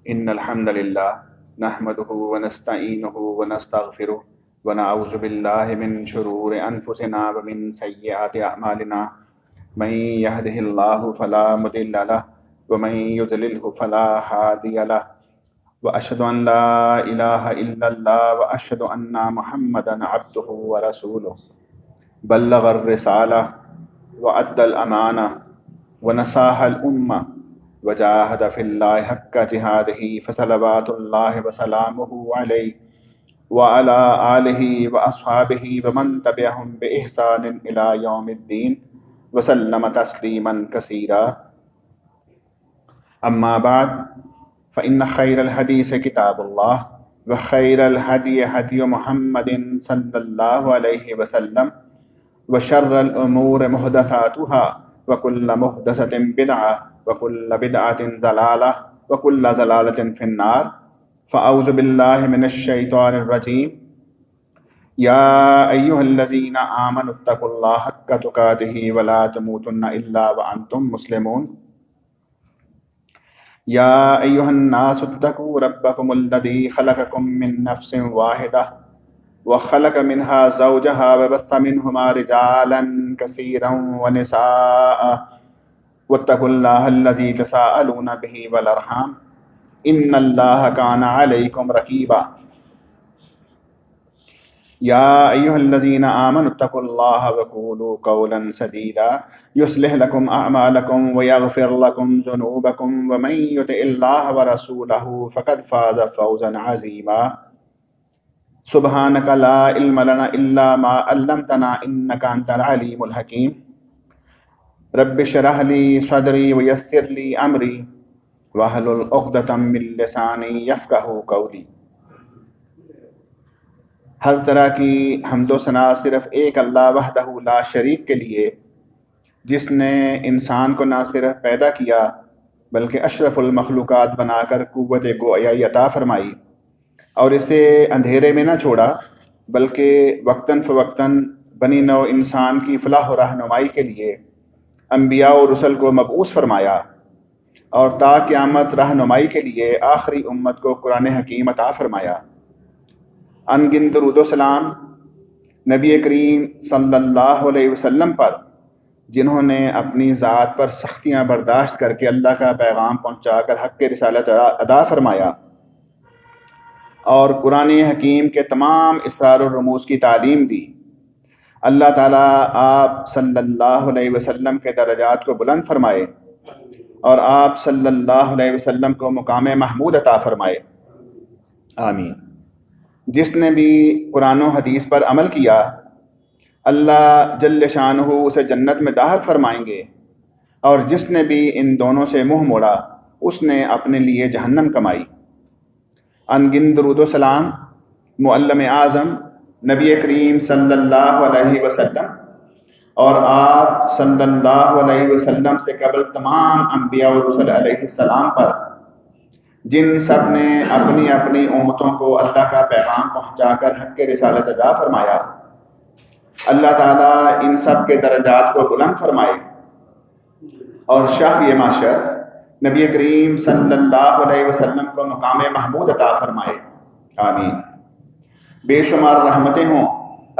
إن الحمد لله نحمده ونستعينه ونستغفره ونعوذ بالله من شرور أنفسنا ومن سيئات أعمالنا من يهده الله فلا مضل له ومن يضلله فلا هادي له وأشهد أن لا إله إلا الله وأشهد أن محمدا عبده ورسوله بلغ الرسالة وأدى الأمانة ونصح الأمة وجاهد في الله حق جهاده فصلوات الله وسلامه عليه وعلى آله وأصحابه ومن تبعهم بإحسان إلى يوم الدين وسلم تسليما كثيرا. أما بعد فإن خير الحديث كتاب الله وخير الهدي هدي محمد صلى الله عليه وسلم وشر الأمور محدثاتها وكل محدثة بدعة وكل بدعة ضلالة وكل ضلالة في النار. فأعوذ بالله من الشيطان الرجيم. يا أيها الذين آمنوا اتقوا الله حق تقاته ولا تموتن إلا وأنتم مسلمون. يا أيها الناس اتقوا ربكم الذي خلقكم من نفس واحدة وخلق منها زوجها وبث منهما رجالا كثيرا ونساء واتقوا الله الذي تساءلون به والأرحام إن الله كان عليكم رقيبا. يا أيها الذين آمنوا اتقوا الله وقولوا قولا سديدا يصلح لكم أعمالكم ويغفر لكم ذنوبكم ومن يطع الله ورسوله فقد فاز فوزا عظيما. سبحانك لا علم لنا إلا ما علمتنا إنك أنت العليم الحكيم. رب اشرح لي صدري ويسر لي أمري واحلل عقدة من لساني يفقهوا قولي. ہر طرح کی حمد و ثنا صرف ایک اللہ وحدہ لا شریک کے لیے، جس نے انسان کو نہ صرف پیدا کیا بلکہ اشرف المخلوقات بنا کر قوت گویائی عطا فرمائی اور اسے اندھیرے میں نہ چھوڑا بلکہ وقتاً فوقتاً بنی نوع انسان کی فلاح و رہنمائی کے لیے انبیاء و رسل کو مبعوث فرمایا اور تا قیامت رہنمائی کے لیے آخری امت کو قرآن حکیم عطا فرمایا. ان گن درود و سلام نبی کریم صلی اللہ علیہ وسلم پر، جنہوں نے اپنی ذات پر سختیاں برداشت کر کے اللہ کا پیغام پہنچا کر حق کے رسالت ادا فرمایا اور قرآن حکیم کے تمام اسرار و رموز کی تعلیم دی. اللہ تعالیٰ آپ صلی اللہ علیہ وسلم کے درجات کو بلند فرمائے اور آپ صلی اللہ علیہ وسلم کو مقام محمود عطا فرمائے. آمین. جس نے بھی قرآن و حدیث پر عمل کیا اللہ جل شانہ اسے جنت میں داخل فرمائیں گے، اور جس نے بھی ان دونوں سے منہ موڑا اس نے اپنے لیے جہنم کمائی. ان گن درود و سلام معلم اعظم نبی کریم صلی اللہ علیہ وسلم اور آپ صلی اللہ علیہ وسلم سے قبل تمام انبیاء و رسل علیہ السلام پر، جن سب نے اپنی اپنی امتوں کو اللہ کا پیغام پہنچا کر حق کے رسالت ادا فرمایا. اللہ تعالیٰ ان سب کے درجات کو بلند فرمائے اور شافی معاشر نبی کریم صلی اللہ علیہ وسلم کو مقام محمود عطا فرمائے. آمین. بے شمار رحمتیں ہوں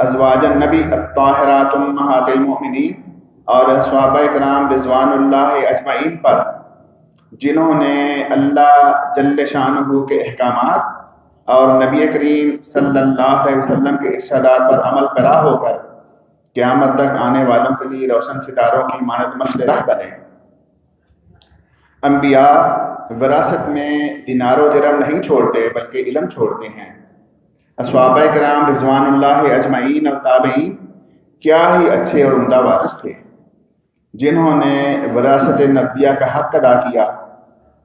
ازواج النبی الطاہرات امہات المؤمنین اور صحابہ کرام رضوان اللہ اجمعین پر، جنہوں نے اللہ جل شانہ کے احکامات اور نبی کریم صلی اللہ علیہ وسلم کے ارشادات پر عمل پیرا ہو کر قیامت تک آنے والوں کے لیے روشن ستاروں کی مانند مشل راہ بنے. انبیاء وراثت میں دینار و درہم نہیں چھوڑتے بلکہ علم چھوڑتے ہیں. صحابہ کرام رضوان اللہ اجمعین اور تابعین کیا ہی اچھے اور عمدہ وارث تھے، جنہوں نے وراثت نبویہ کا حق ادا کیا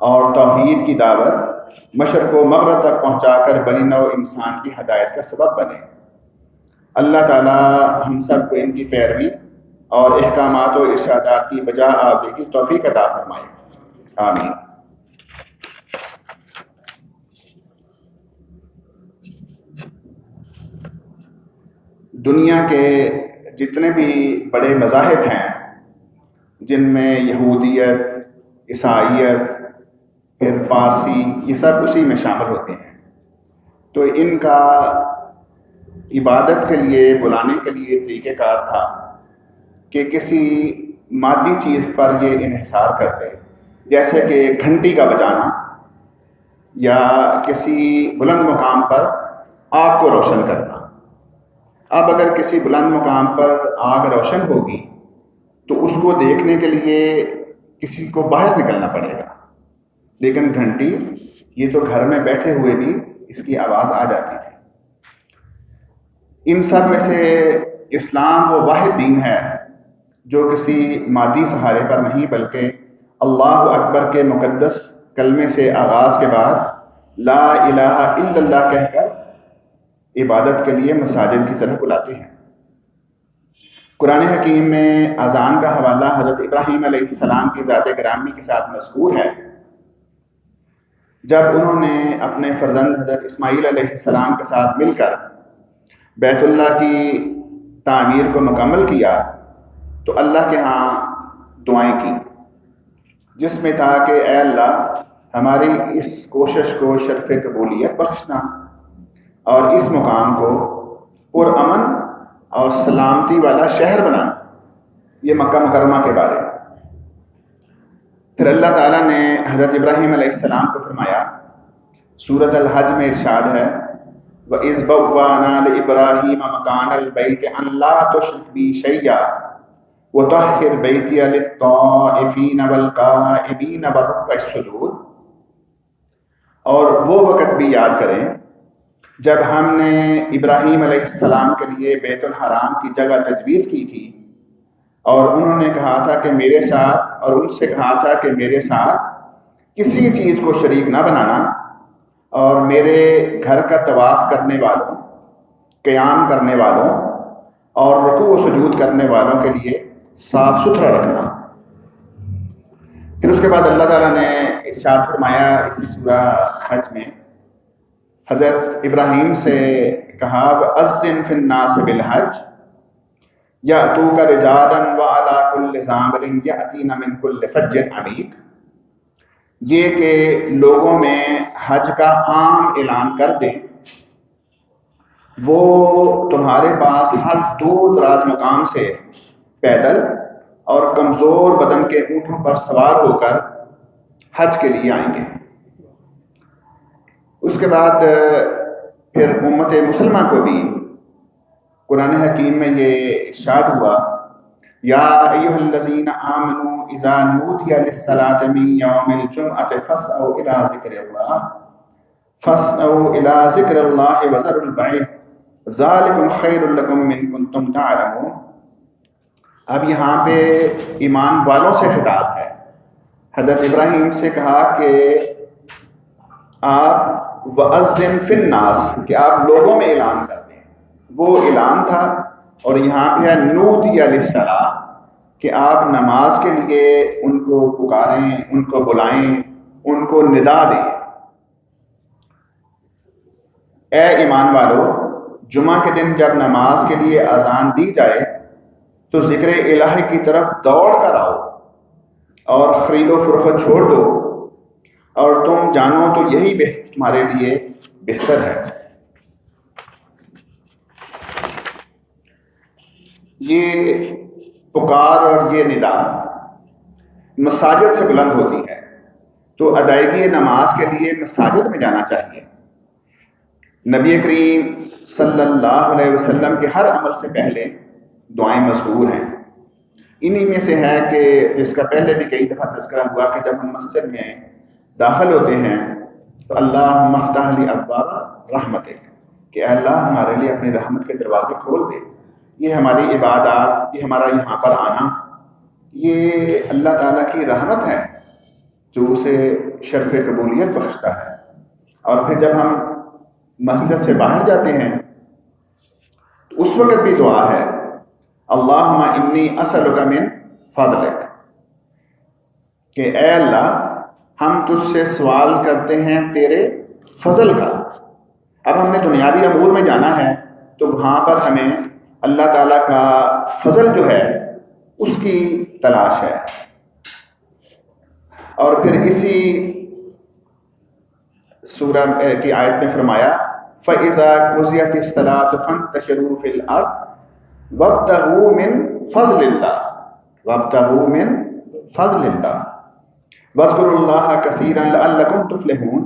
اور توحید کی دعوت مشرق و مغرب تک پہنچا کر بنی نوع انسان کی ہدایت کا سبب بنے. اللہ تعالی ہم سب کو ان کی پیروی اور احکامات و ارشادات کی بجا آوری کی توفیق عطا فرمائے. آمین. دنیا کے جتنے بھی بڑے مذاہب ہیں، جن میں یہودیت، عیسائیت، پھر پارسی، یہ سب اسی میں شامل ہوتے ہیں۔ تو ان کا عبادت کے لیے بلانے کے لیے طریقہ کار تھا کہ کسی مادی چیز پر یہ انحصار کرتے، جیسے کہ گھنٹی کا بجانا یا کسی بلند مقام پر آگ کو روشن کرنا۔ اب اگر کسی بلند مقام پر آگ روشن ہوگی تو اس کو دیکھنے کے لیے کسی کو باہر نکلنا پڑے گا، لیکن گھنٹی یہ تو گھر میں بیٹھے ہوئے بھی اس کی آواز آ جاتی تھی۔ ان سب میں سے اسلام وہ واحد دین ہے جو کسی مادی سہارے پر نہیں بلکہ اللہ اکبر کے مقدس کلمے سے آغاز کے بعد لا الہ الا اللہ کہہ کر عبادت کے لیے مساجد کی طرف بلاتے ہیں۔ قرآن حکیم میں اذان کا حوالہ حضرت ابراہیم علیہ السلام کی ذات گرامی کے ساتھ مذکور ہے۔ جب انہوں نے اپنے فرزند حضرت اسماعیل علیہ السلام کے ساتھ مل کر بیت اللہ کی تعمیر کو مکمل کیا تو اللہ کے ہاں دعائیں کی، جس میں تھا کہ اے اللہ ہماری اس کوشش کو شرف قبولیت بخشنا اور اس مقام کو پرامن اور سلامتی والا شہر بنانا۔ یہ مکہ مکرمہ کے بارے میں۔ پھر اللہ تعالیٰ نے حضرت ابراہیم علیہ السلام کو فرمایا، سورۃ الحج میں ارشاد ہے وَإِذْ بَوَّأْنَا لِإِبْرَاهِيمَ مَكَانَ الْبَيْتِ أَن لَّا تُشْرِكْ بِي شَيْئًا وَطَهِّرْ بَيْتِيَ لِلطَّائِفِينَ وَالْقَائِمِينَ وَالرُّكَّعِ السُّجُودِ۔ اور وہ وقت بھی یاد کریں جب ہم نے ابراہیم علیہ السلام کے لیے بیت الحرام کی جگہ تجویز کی تھی، اور انہوں نے کہا تھا کہ میرے ساتھ، اور ان سے کہا تھا کہ میرے ساتھ کسی چیز کو شریک نہ بنانا، اور میرے گھر کا طواف کرنے والوں، قیام کرنے والوں اور رکوع و سجود کرنے والوں کے لیے صاف ستھرا رکھنا۔ پھر اس کے بعد اللہ تعالیٰ نے ارشاد فرمایا اسی سورہ حج میں، حضرت ابراہیم سے کہا وَأَذِّن فِي النَّاسِ بِالْحَجِّ يَأْتُوكَ رِجَالًا وَعَلَىٰ كُلِّ ضَامِرٍ يَأْتِينَ مِنْ كُلِّ فَجٍّ عَمِيقٍ، یہ کہ لوگوں میں حج کا عام اعلان کر دیں، وہ تمہارے پاس ہر دور دراز مقام سے پیدل اور کمزور بدن کے اونٹوں پر سوار ہو کر حج کے لیے آئیں گے۔ اس کے بعد پھر امت مسلمہ کو بھی قرآن حکیم میں یہ ارشاد ہوا یا ایھا الذین آمنوا اذا نودی للصلاۃ من یوم الجمعۃ فاسعوا الی ذکر اللہ وذروا البیع ذالکم خیر لکم ان کنتم تعلمون۔ اب یہاں پہ ایمان والوں سے خطاب ہے۔ حضرت ابراہیم سے کہا کہ آپ وَأَذِّن فِي النَّاسِ کہ آپ لوگوں میں اعلان کر دیں، وہ اعلان تھا۔ اور یہاں پہ ہے نودی للصلاۃ کہ آپ نماز کے لیے ان کو پکاریں، ان کو بلائیں، ان کو ندا دیں۔ اے ایمان والو، جمعہ کے دن جب نماز کے لیے اذان دی جائے تو ذکر الہی کی طرف دوڑ کر آؤ اور خرید و فروخت چھوڑ دو، اور تم جانو تو یہی تمہارے لیے بہتر ہے۔ یہ پکار اور یہ ندا مساجد سے بلند ہوتی ہے، تو ادائیگی نماز کے لیے مساجد میں جانا چاہیے۔ نبی کریم صلی اللہ علیہ وسلم کے ہر عمل سے پہلے دعائیں مذکور ہیں۔ انہی میں سے ہے کہ جس کا پہلے بھی کئی دفعہ تذکرہ ہوا کہ جب ہم مسجد میں داخل ہوتے ہیں تو اللہم افتح لی ابواب رحمتک کہ اے اللہ ہمارے لیے اپنی رحمت کے دروازے کھول دے۔ یہ ہماری عبادات، یہ ہمارا یہاں پر آنا، یہ اللہ تعالیٰ کی رحمت ہے جو اسے شرف قبولیت بخشتا ہے۔ اور پھر جب ہم مسجد سے باہر جاتے ہیں تو اس وقت بھی دعا ہے اللہم انی اسألک من فضلک کہ اے اللہ ہم تجھ سے سوال کرتے ہیں تیرے فضل کا۔ اب ہم نے دنیاوی امور میں جانا ہے تو وہاں پر ہمیں اللہ تعالیٰ کا فضل جو ہے اس کی تلاش ہے۔ اور پھر اسی سورہ کی آیت میں فرمایا فَإِذَا قُضِيَتِ الصَّلَاةُ فَانتَشِرُوا فِي الْأَرْضِ وَابْتَغُوا مِن فَضْلِ اللَّهِ وَابْتَغُوا مِن فَضْلِ اللَّهِ وَاذْكُرُوا اللَّهَ كَثِيرًا لَعَلَّكُمْ تُفْلِحُونَ۔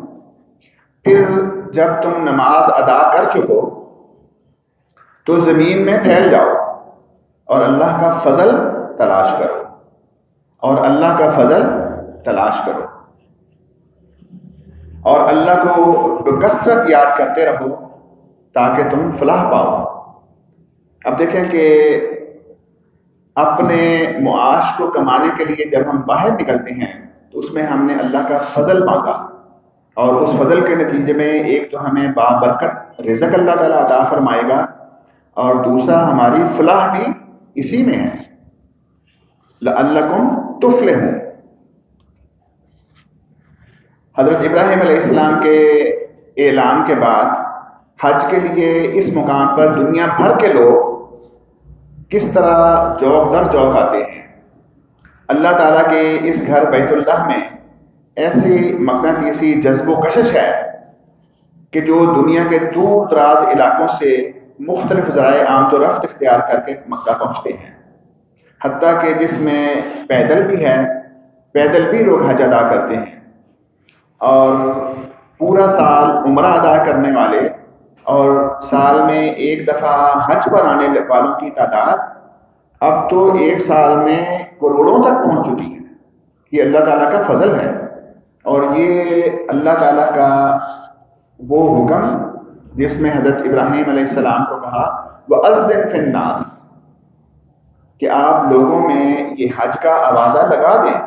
پھر جب تم نماز ادا کر چکو تو زمین میں پھیل جاؤ اور اللہ کا فضل تلاش کرو، اور اللہ کا فضل تلاش کرو، اور اللہ کو بکثرت یاد کرتے رہو تاکہ تم فلاح پاؤ۔ اب دیکھیں کہ اپنے معاش کو کمانے کے لیے جب ہم باہر نکلتے ہیں تو اس میں ہم نے اللہ کا فضل مانگا، اور اس فضل کے نتیجے میں ایک تو ہمیں بابرکت رزق اللہ تعالیٰ عطا فرمائے گا، اور دوسرا ہماری فلاح بھی اسی میں ہے، لعلکم تفلحون۔ حضرت ابراہیم علیہ السلام کے اعلان کے بعد حج کے لیے اس مقام پر دنیا بھر کے لوگ کس طرح جوق در جوق آتے ہیں۔ اللہ تعالیٰ کے اس گھر بیت اللہ میں ایسی مقناطیسی جذب و کشش ہے کہ جو دنیا کے دور دراز علاقوں سے مختلف ذرائع آمد و رفت اختیار کر کے مکہ پہنچتے ہیں، حتیٰ کہ جس میں پیدل بھی ہے، پیدل بھی لوگ حج ادا کرتے ہیں، اور پورا سال عمرہ ادا کرنے والے اور سال میں ایک دفعہ حج پر آنے والوں کی تعداد اب تو ایک سال میں کروڑوں تک پہنچ چکی ہے۔ یہ اللہ تعالیٰ کا فضل ہے، اور یہ اللہ تعالیٰ کا وہ حکم جس میں حضرت ابراہیم علیہ السلام کو کہا وَأَذِّن فِي النَّاسِ کہ آپ لوگوں میں یہ حج کا آوازہ لگا دیں۔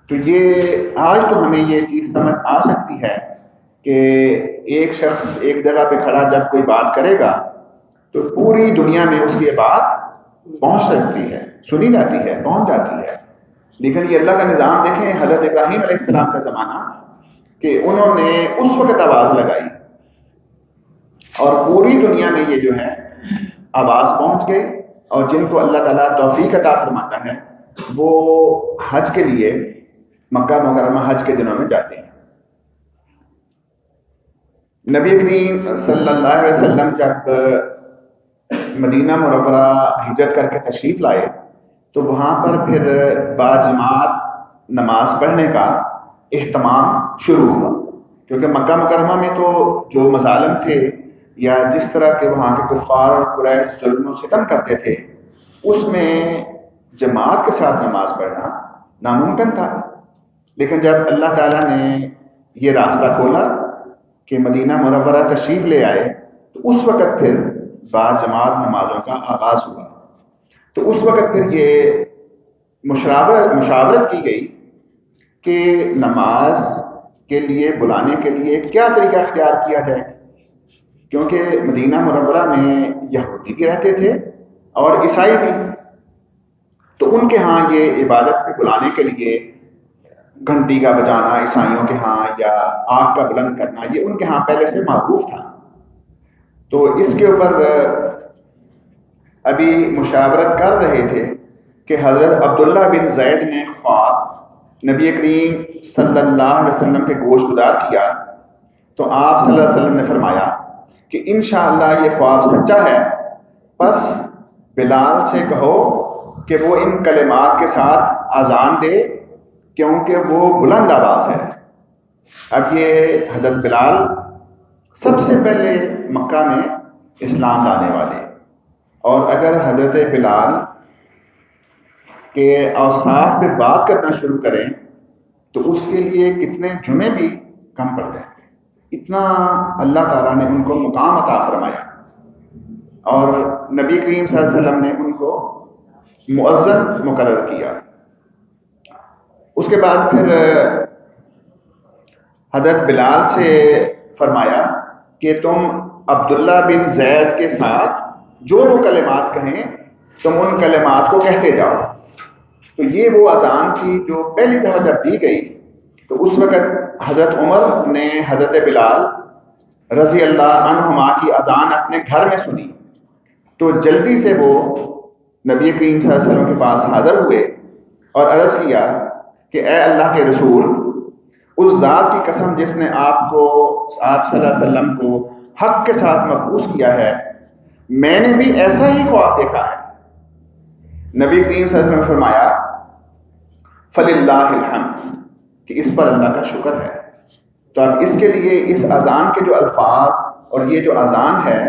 تو یہ آج تو ہمیں یہ چیز سمجھ آ سکتی ہے کہ ایک شخص ایک جگہ پہ کھڑا جب کوئی بات کرے گا تو پوری دنیا میں اس کی بات پہنچ سکتی ہے، سنی جاتی ہے، پہنچ جاتی ہے۔ لیکن یہ اللہ کا نظام دیکھیں، حضرت ابراہیم علیہ السلام کا زمانہ کہ انہوں نے اس وقت آواز لگائی اور پوری دنیا میں یہ جو ہے آواز پہنچ گئی، اور جن کو اللہ تعالیٰ توفیق عطا فرماتا ہے وہ حج کے لیے مکہ مکرمہ حج کے دنوں میں جاتے ہیں۔ نبی کریم صلی اللہ علیہ وسلم جب مدینہ منورہ ہجرت کر کے تشریف لائے تو وہاں پر پھر باجماعت نماز پڑھنے کا اہتمام شروع ہوا، کیونکہ مکہ مکرمہ میں تو جو مظالم تھے یا جس طرح کے وہاں کے کفار اور قریش ظلم و ستم کرتے تھے، اس میں جماعت کے ساتھ نماز پڑھنا ناممکن تھا۔ لیکن جب اللہ تعالیٰ نے یہ راستہ کھولا کہ مدینہ منورہ تشریف لے آئے تو اس وقت پھر باجماعت نمازوں کا آغاز ہوا۔ تو اس وقت پھر یہ مشاورت کی گئی کہ نماز کے لیے بلانے کے لیے کیا طریقہ اختیار کیا جائے، کیونکہ مدینہ منورہ میں یہودی بھی رہتے تھے اور عیسائی بھی، تو ان کے ہاں یہ عبادت میں بلانے کے لیے گھنٹی کا بجانا عیسائیوں کے ہاں یا آگ کا بلند کرنا یہ ان کے ہاں پہلے سے معروف تھا۔ تو اس کے اوپر ابھی مشاورت کر رہے تھے کہ حضرت عبداللہ بن زید نے خواب نبی کریم صلی اللہ علیہ وسلم کے گوش گزار کیا، تو آپ صلی اللہ علیہ وسلم نے فرمایا کہ انشاءاللہ یہ خواب سچا ہے، پس بلال سے کہو کہ وہ ان کلمات کے ساتھ اذان دے کیونکہ وہ بلند آواز ہے۔ اب یہ حضرت بلال سب سے پہلے مکہ میں اسلام لانے والے، اور اگر حضرت بلال کے اوصاف پہ بات کرنا شروع کریں تو اس کے لیے کتنے جمعے بھی کم پڑ جائیں گے، اتنا اللہ تعالیٰ نے ان کو مقام عطا فرمایا، اور نبی کریم صلی اللہ علیہ وسلم نے ان کو مؤذن مقرر کیا۔ اس کے بعد پھر حضرت بلال سے فرمایا کہ تم عبداللہ بن زید کے ساتھ جو وہ کلمات کہیں تم ان کلمات کو کہتے جاؤ۔ تو یہ وہ اذان تھی جو پہلی دفعہ جب دی گئی تو اس وقت حضرت عمر نے حضرت بلال رضی اللہ عنہما کی اذان اپنے گھر میں سنی، تو جلدی سے وہ نبی کریم صلی اللہ علیہ وسلم کے پاس حاضر ہوئے اور عرض کیا کہ اے اللہ کے رسول، اس ذات کی قسم جس نے آپ صلی اللہ علیہ وسلم کو حق کے ساتھ مبعوث کیا ہے، میں نے بھی ایسا ہی خواب دیکھا ہے۔ نبی کریم صلی اللہ علیہ وسلم نے فرمایا فَلِلَّهِ الْحَمْدُ، کہ اس پر اللہ کا شکر ہے۔ تو اب اس کے لیے اس اذان کے جو الفاظ اور یہ جو اذان ہے،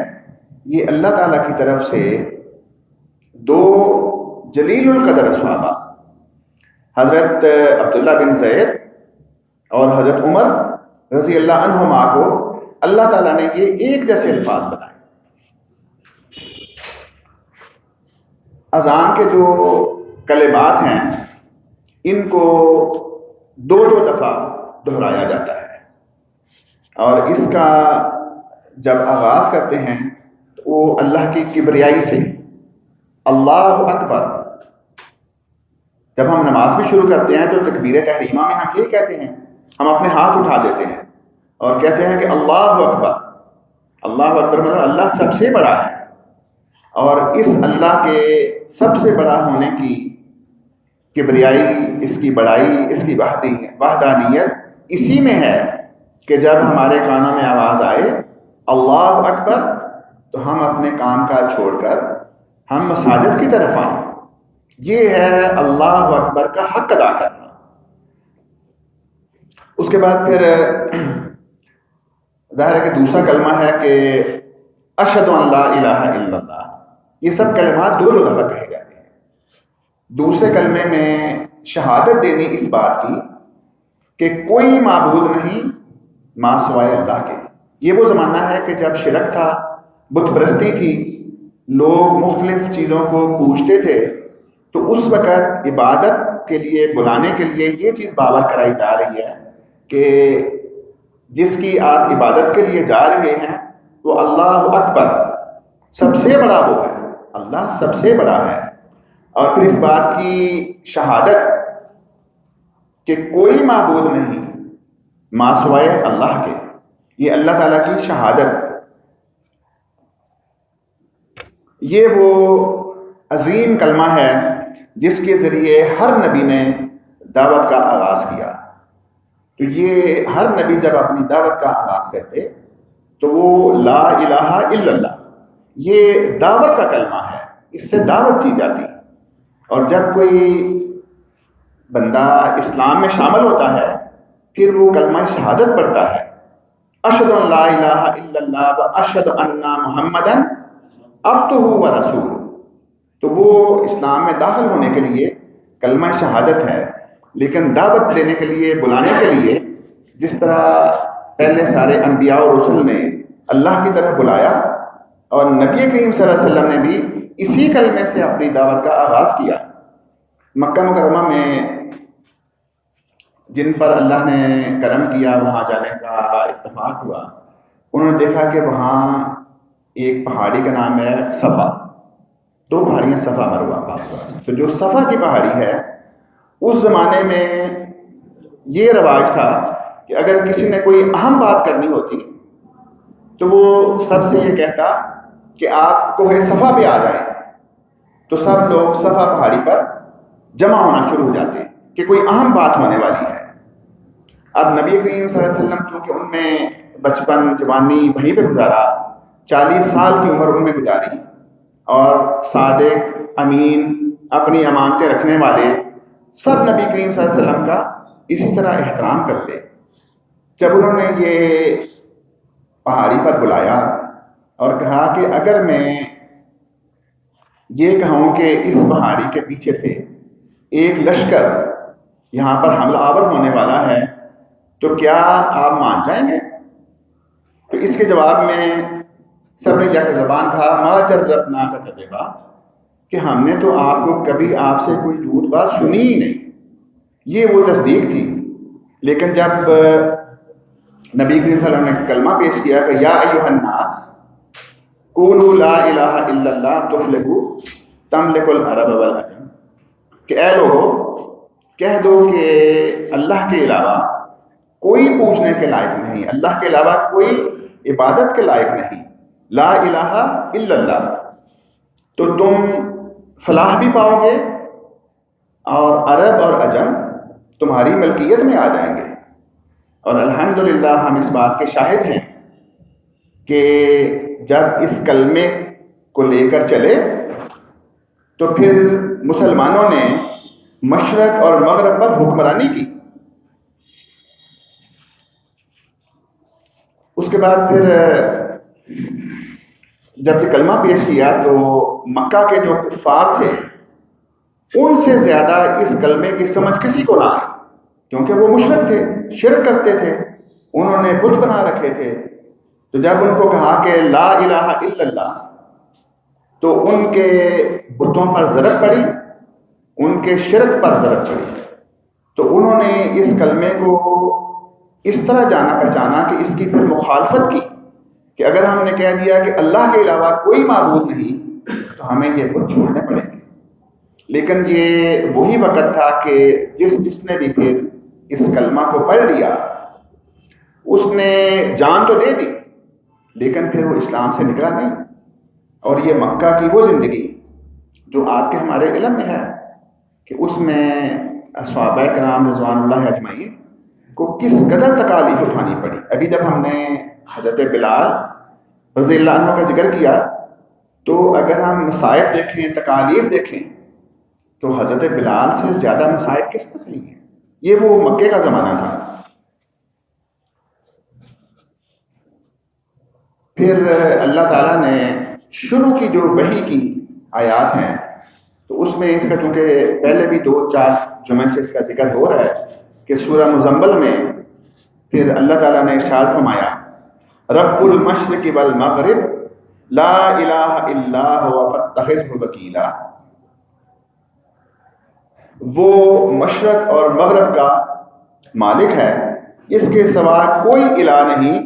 یہ اللہ تعالیٰ کی طرف سے دو جلیل القدر صحابہ، حضرت عبداللہ بن زید اور حضرت عمر رضی اللہ عنہما کو اللہ تعالیٰ نے یہ ایک جیسے الفاظ بتائے۔ اذان کے جو کلمات ہیں ان کو دو دفعہ دہرایا جاتا ہے، اور اس کا جب آغاز کرتے ہیں تو وہ اللہ کی کبریائی سے اللہ اکبر۔ جب ہم نماز بھی شروع کرتے ہیں تو تکبیر تحریمہ میں ہم یہ کہتے ہیں، ہم اپنے ہاتھ اٹھا دیتے ہیں اور کہتے ہیں کہ اللہ اکبر۔ اللہ اکبر مطلب اللہ سب سے بڑا ہے، اور اس اللہ کے سب سے بڑا ہونے کی کبریائی، اس کی بڑائی، اس کی وحدانیت اسی میں ہے کہ جب ہمارے کانوں میں آواز آئے اللہ اکبر تو ہم اپنے کام کاج چھوڑ کر ہم مساجد کی طرف آئیں۔ یہ ہے اللہ اکبر کا حق ادا کرنا۔ اس کے بعد پھر ظاہر ہے کہ دوسرا کلمہ ہے کہ اشہد ان لا الہ الا اللہ۔ یہ سب کلمات دو دفعہ کہے جاتے ہیں۔ دوسرے کلمے میں شہادت دینی اس بات کی کہ کوئی معبود نہیں ماں سوائے اللہ کے۔ یہ وہ زمانہ ہے کہ جب شرک تھا، بت پرستی تھی، لوگ مختلف چیزوں کو پوجتے تھے، تو اس وقت عبادت کے لیے، بلانے کے لیے یہ چیز باور کرائی جا رہی ہے کہ جس کی آپ عبادت کے لیے جا رہے ہیں وہ اللہ اکبر، سب سے بڑا وہ ہے، اللہ سب سے بڑا ہے۔ اور پھر اس بات کی شہادت کہ کوئی معبود نہیں ماں سوائے اللہ کے، یہ اللہ تعالیٰ کی شہادت، یہ وہ عظیم کلمہ ہے جس کے ذریعے ہر نبی نے دعوت کا آغاز کیا۔ تو یہ ہر نبی جب اپنی دعوت کا آغاز کرتے تو وہ لا الہ الا اللہ، یہ دعوت کا کلمہ ہے، اس سے دعوت کی جاتی ہے۔ اور جب کوئی بندہ اسلام میں شامل ہوتا ہے پھر وہ کلمہ شہادت پڑھتا ہے، اشہد ان لا الہ الا اللہ و اشہد ان محمدا عبدہ و رسولہ، تو وہ اسلام میں داخل ہونے کے لیے کلمہ شہادت ہے۔ لیکن دعوت دینے کے لیے، بلانے کے لیے، جس طرح پہلے سارے انبیاء اور رسل نے اللہ کی طرف بلایا، اور نبی کریم صلی اللہ علیہ وسلم نے بھی اسی کلمے سے اپنی دعوت کا آغاز کیا۔ مکہ مکرمہ میں جن پر اللہ نے کرم کیا وہاں جانے کا اتفاق ہوا، انہوں نے دیکھا کہ وہاں ایک پہاڑی کا نام ہے صفا، دو پہاڑیاں صفا مروہ پاس پاس۔ تو جو صفا کی پہاڑی ہے، اس زمانے میں یہ رواج تھا کہ اگر کسی نے کوئی اہم بات کرنی ہوتی تو وہ سب سے یہ کہتا کہ آپ کوہ صفا پہ آ جائیں، تو سب لوگ صفا پہاڑی پر جمع ہونا شروع ہو جاتے ہیں کہ کوئی اہم بات ہونے والی ہے۔ اب نبی کریم صلی اللہ علیہ وسلم چونکہ ان میں بچپن، جوانی وہیں پہ گزارا، 40 سال کی عمر ان میں گزاری، اور صادق، امین، اپنی امانتیں رکھنے والے، سب نبی کریم صلی اللہ علیہ وسلم کا اسی طرح احترام کرتے۔ جب انہوں نے یہ پہاڑی پر بلایا اور کہا کہ اگر میں یہ کہوں کہ اس پہاڑی کے پیچھے سے ایک لشکر یہاں پر حملہ آور ہونے والا ہے تو کیا آپ مان جائیں گے؟ تو اس کے جواب میں سب نے یک زبان کہا ما جربنا کا کذبا، کہ ہم نے تو آپ کو کبھی آپ سے کوئی جھوٹ بات سنی ہی نہیں۔ یہ وہ تصدیق تھی۔ لیکن جب نبی کریم صلی اللہ علیہ وسلم نے کلمہ پیش کیا کہ یا ایھا الناس قولوا لا الہ الا اللہ تفلحوا تملک العرب والعجم، کہ اے لوگو کہہ دو کہ اللہ کے علاوہ کوئی پوچھنے کے لائق نہیں، اللہ کے علاوہ کوئی عبادت کے لائق نہیں، لا الہ الا اللہ، تو تم فلاح بھی پاؤ گے اور عرب اور عجم تمہاری ملکیت میں آ جائیں گے۔ اور الحمدللہ ہم اس بات کے شاہد ہیں کہ جب اس کلمے کو لے کر چلے تو پھر مسلمانوں نے مشرق اور مغرب پر حکمرانی کی. اس کے بعد پھر جب یہ کلمہ پیش کیا تو مکہ کے جو کفار تھے ان سے زیادہ اس کلمے کی سمجھ کسی کو نہ آئی، کیونکہ وہ مشرک تھے، شرک کرتے تھے، انہوں نے بت بنا رکھے تھے. تو جب ان کو کہا کہ لا الہ الا اللہ تو ان کے بتوں پر ضرب پڑی، ان کے شرک پر ضرب پڑی. تو انہوں نے اس کلمے کو اس طرح جانا پہچانا کہ اس کی پھر مخالفت کی کہ اگر ہم نے کہہ دیا کہ اللہ کے علاوہ کوئی معبود نہیں تو ہمیں یہ بت چھوڑنے پڑیں گے. لیکن یہ وہی وقت تھا کہ جس نے بھی پھر اس کلمہ کو پڑھ لیا اس نے جان تو دے دی لیکن پھر وہ اسلام سے نکلا نہیں. اور یہ مکہ کی وہ زندگی جو آپ کے ہمارے علم میں ہے کہ اس میں صحابہ کرام رضوان اللہ اجمعین کو کس قدر تکالیف اٹھانی پڑی. ابھی جب ہم نے حضرت بلال رضی اللہ عنہ کا ذکر کیا تو اگر ہم مصائب دیکھیں، تکالیف دیکھیں تو حضرت بلال سے زیادہ مصائب کس نے سہی ہیں. یہ وہ مکے کا زمانہ تھا. پھر اللہ تعالیٰ نے شروع کی جو وحی کی آیات ہیں تو اس میں اس کا چونکہ پہلے بھی 2-4 جمعے سے اس کا ذکر ہو رہا ہے کہ سورہ مزمل میں پھر اللہ تعالیٰ نے ارشاد فرمایا رب المشرق والمغرب لا الہ الا هو فاتخذہ وکیلا. وہ مشرق اور مغرب کا مالک ہے، اس کے سوا کوئی الہ نہیں،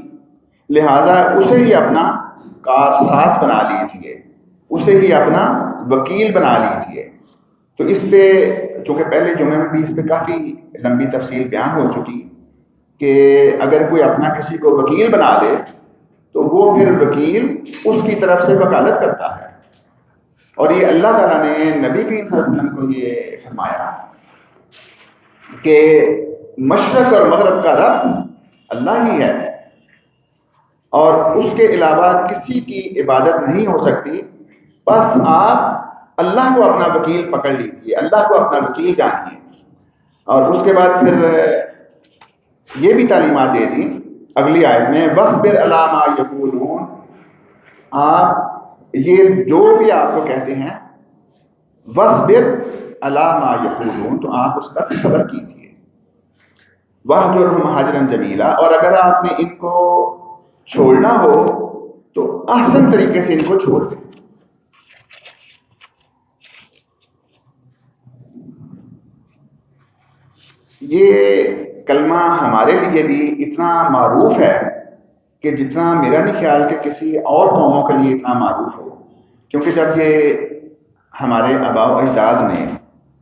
لہٰذا اسے ہی اپنا کارساز بنا لیجیے، اسے ہی اپنا وکیل بنا لیجیے. تو اس پہ چونکہ پہلے جمعے میں بھی اس پہ کافی لمبی تفصیل بیان ہو چکی کہ اگر کوئی اپنا کسی کو وکیل بنا دے تو وہ پھر وکیل اس کی طرف سے وکالت کرتا ہے. اور یہ اللہ تعالیٰ نے نبی کریم صلی اللہ علیہ وسلم کو یہ فرمایا کہ مشرق اور مغرب کا رب اللہ ہی ہے اور اس کے علاوہ کسی کی عبادت نہیں ہو سکتی. بس آپ اللہ کو اپنا وکیل پکڑ لیجیے، اللہ کو اپنا وکیل جانیے. اور اس کے بعد پھر یہ بھی تعلیمات دے دی اگلی آیت میں وَاصْبِرْ عَلَىٰ مَا يَقُولُونَ. آپ یہ جو بھی آپ کو کہتے ہیں وَاصْبِرْ عَلَىٰ مَا يَقُولُونَ تو آپ اس پر صبر کیجیے. وَاهْجُرْهُمْ هَجْرًا جَمِيلًا. اور اگر آپ نے ان کو چھوڑنا ہو تو احسن طریقے سے ان کو چھوڑ دیں. یہ کلمہ ہمارے لیے بھی اتنا معروف ہے کہ جتنا میرا نہیں خیال کہ کسی اور قوموں کے لیے اتنا معروف ہو. کیونکہ جب یہ ہمارے آباء و اجداد نے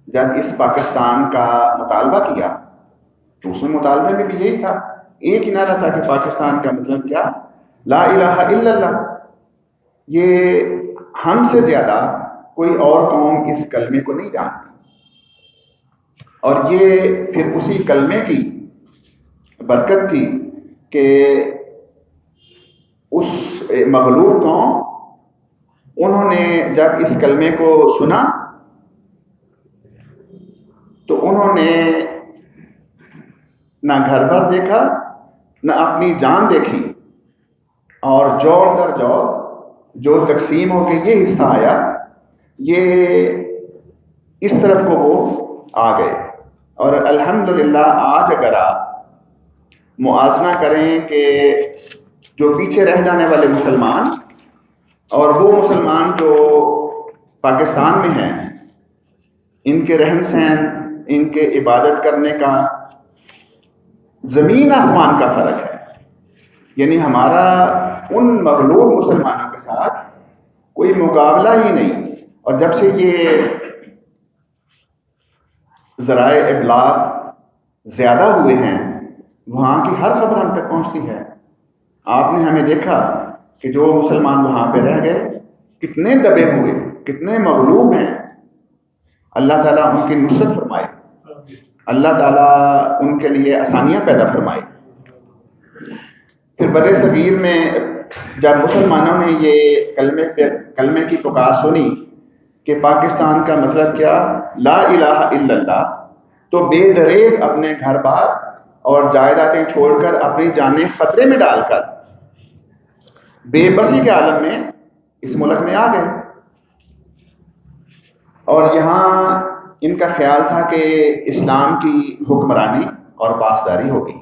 جب اس پاکستان کا مطالبہ کیا تو اس میں مطالبے میں بھی یہی تھا، ایک ہی نعرہ تھا کہ پاکستان کا مطلب کیا، لا الہ الا اللہ. یہ ہم سے زیادہ کوئی اور قوم اس کلمے کو نہیں جانتی. اور یہ پھر اسی کلمے کی برکت تھی کہ اس مغلوب قوم انہوں نے جب اس کلمے کو سنا تو انہوں نے نہ گھر بھر دیکھا نہ اپنی جان دیکھی اور جوڑ در جوڑ جو تقسیم ہو کے یہ حصہ آیا یہ اس طرف کو وہ آ گئے. اور الحمدللہ آج اگر آپ موازنہ کریں کہ جو پیچھے رہ جانے والے مسلمان اور وہ مسلمان جو پاکستان میں ہیں، ان کے رہن سہن، ان کے عبادت کرنے کا زمین آسمان کا فرق ہے. یعنی ہمارا ان مغلوب مسلمانوں کے ساتھ کوئی مقابلہ ہی نہیں. اور جب سے یہ ذرائع ابلاغ زیادہ ہوئے ہیں وہاں کی ہر خبر ہم تک پہنچتی ہے. آپ نے ہمیں دیکھا کہ جو مسلمان وہاں پہ رہ گئے کتنے دبے ہوئے، کتنے مغلوب ہیں. اللہ تعالیٰ ان کی نصرت فرمائے، اللہ تعالیٰ ان کے لیے آسانیاں پیدا فرمائے. بر صغیر میں جب مسلمانوں نے یہ کلمے کی پکار سنی کہ پاکستان کا مطلب کیا لا الہ الا اللہ، تو بے دریغ اپنے گھر بار اور جائیدادیں چھوڑ کر اپنی جانیں خطرے میں ڈال کر بے بسی کے عالم میں اس ملک میں آ گئے، اور یہاں ان کا خیال تھا کہ اسلام کی حکمرانی اور پاسداری ہوگی،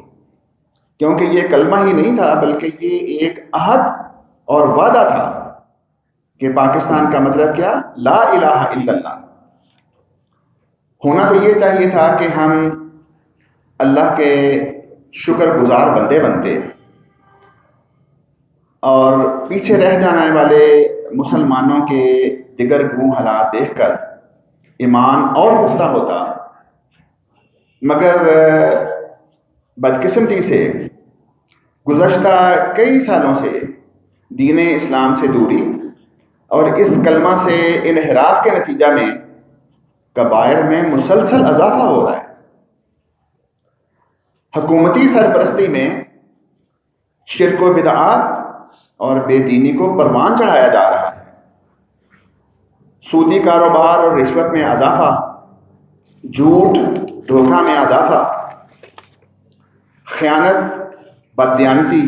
کیونکہ یہ کلمہ ہی نہیں تھا بلکہ یہ ایک عہد اور وعدہ تھا کہ پاکستان کا مطلب کیا لا الہ الا اللہ۔ ہونا تو یہ چاہیے تھا کہ ہم اللہ کے شکر گزار بندے بنتے اور پیچھے رہ جانے والے مسلمانوں کے دیگر گوں حالات دیکھ کر ایمان اور پختہ ہوتا، مگر بدقسمتی سے گزشتہ کئی سالوں سے دین اسلام سے دوری اور اس کلمہ سے انحراف کے نتیجہ میں کبائر میں مسلسل اضافہ ہو رہا ہے۔ حکومتی سرپرستی میں شرک و بدعات اور بے دینی کو پروان چڑھایا جا رہا ہے، سودی کاروبار اور رشوت میں اضافہ، جھوٹ دھوکہ میں اضافہ، خیانت، بددیانتی،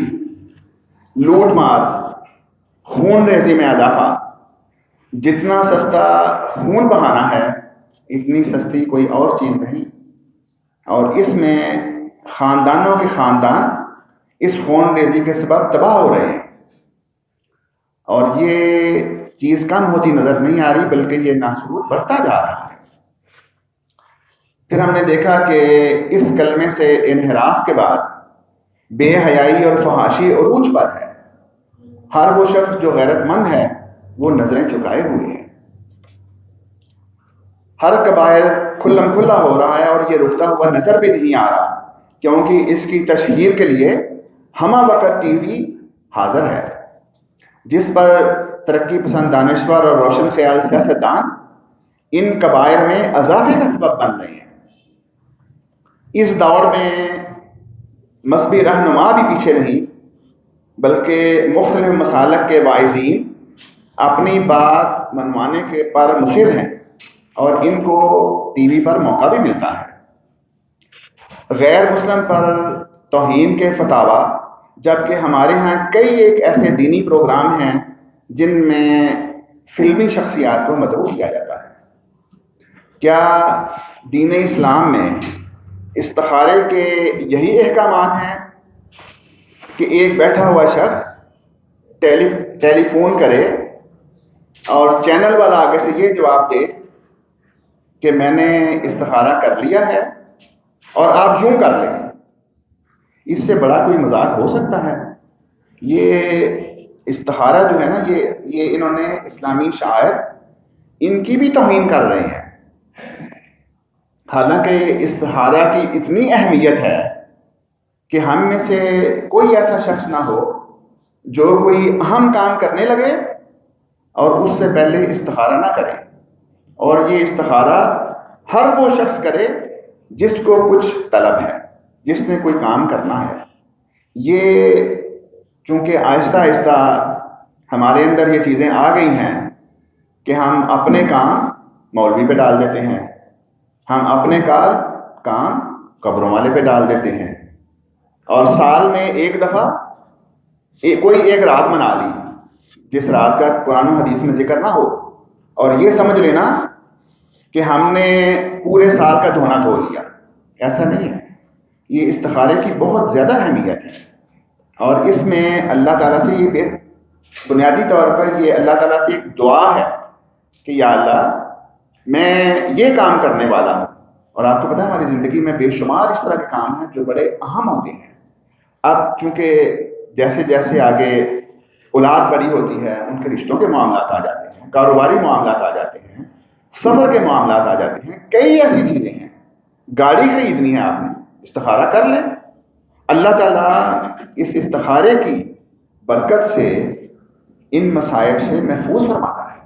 لوٹ مار، خون ریزی میں اضافہ۔ جتنا سستا خون بہانا ہے اتنی سستی کوئی اور چیز نہیں، اور اس میں خاندانوں کے خاندان اس خون ریزی کے سبب تباہ ہو رہے ہیں، اور یہ چیز کم ہوتی نظر نہیں آ رہی بلکہ یہ ناسور بڑھتا جا رہا ہے۔ پھر ہم نے دیکھا کہ اس کلمے سے انحراف کے بعد بے حیائی اور فحاشی عروج پر ہے۔ ہر وہ شخص جو غیرت مند ہے وہ نظریں چکائے ہوئے ہیں، ہر کبائر کھلم کھلا ہو رہا ہے، اور یہ رکتا ہوا نظر بھی نہیں آ رہا، کیونکہ اس کی تشہیر کے لیے ہمہ وقت ٹی وی حاضر ہے، جس پر ترقی پسند دانشور اور روشن خیال سیاستدان ان کبائر میں اضافے کا سبب بن رہے ہیں۔ اس دور میں مذہبی رہنما بھی پیچھے نہیں بلکہ مختلف مسالک کے واعظین اپنی بات منوانے کے پر مصر ہیں، اور ان کو ٹی وی پر موقع بھی ملتا ہے۔ غیر مسلم پر توہین کے فتاوی، جبکہ ہمارے ہاں کئی ایک ایسے دینی پروگرام ہیں جن میں فلمی شخصیات کو مدعو کیا جاتا ہے۔ کیا دین اسلام میں استخارے کے یہی احکامات ہیں کہ ایک بیٹھا ہوا شخص ٹیلی فون کرے اور چینل والا آگے سے یہ جواب دے کہ میں نے استخارہ کر لیا ہے اور آپ یوں کر لیں؟ اس سے بڑا کوئی مذاق ہو سکتا ہے؟ یہ استخارہ جو ہے نا، یہ انہوں نے اسلامی شاعر ان کی بھی توہین کر رہے ہیں، حالانکہ استخارہ کی اتنی اہمیت ہے کہ ہم میں سے کوئی ایسا شخص نہ ہو جو کوئی اہم کام کرنے لگے اور اس سے پہلے استخارہ نہ کرے، اور یہ استخارہ ہر وہ شخص کرے جس کو کچھ طلب ہے، جس نے کوئی کام کرنا ہے۔ یہ چونکہ آہستہ آہستہ ہمارے اندر یہ چیزیں آ گئی ہیں کہ ہم اپنے کام مولوی پہ ڈال دیتے ہیں، ہم اپنے کام قبروں والے پہ ڈال دیتے ہیں، اور سال میں ایک دفعہ کوئی ایک رات منا لی جس رات کا قرآن و حدیث میں ذکر نہ ہو، اور یہ سمجھ لینا کہ ہم نے پورے سال کا دھونا دھو لیا۔ ایسا نہیں ہے، یہ استخارے کی بہت زیادہ اہمیت ہے، اور اس میں اللہ تعالیٰ سے یہ بنیادی طور پر یہ اللہ تعالیٰ سے ایک دعا ہے کہ یا اللہ میں یہ کام کرنے والا ہوں، اور آپ کو پتہ ہے ہماری زندگی میں بے شمار اس طرح کے کام ہیں جو بڑے اہم ہوتے ہیں۔ اب چونکہ جیسے جیسے آگے اولاد بڑی ہوتی ہے، ان کے رشتوں کے معاملات آ جاتے ہیں، کاروباری معاملات آ جاتے ہیں، سفر کے معاملات آ جاتے ہیں، کئی ایسی چیزیں ہیں، گاڑی خریدنی ہے آپ نے، استخارہ کر لیں، اللہ تعالیٰ اس استخارے کی برکت سے ان مصائب سے محفوظ فرماتا ہے۔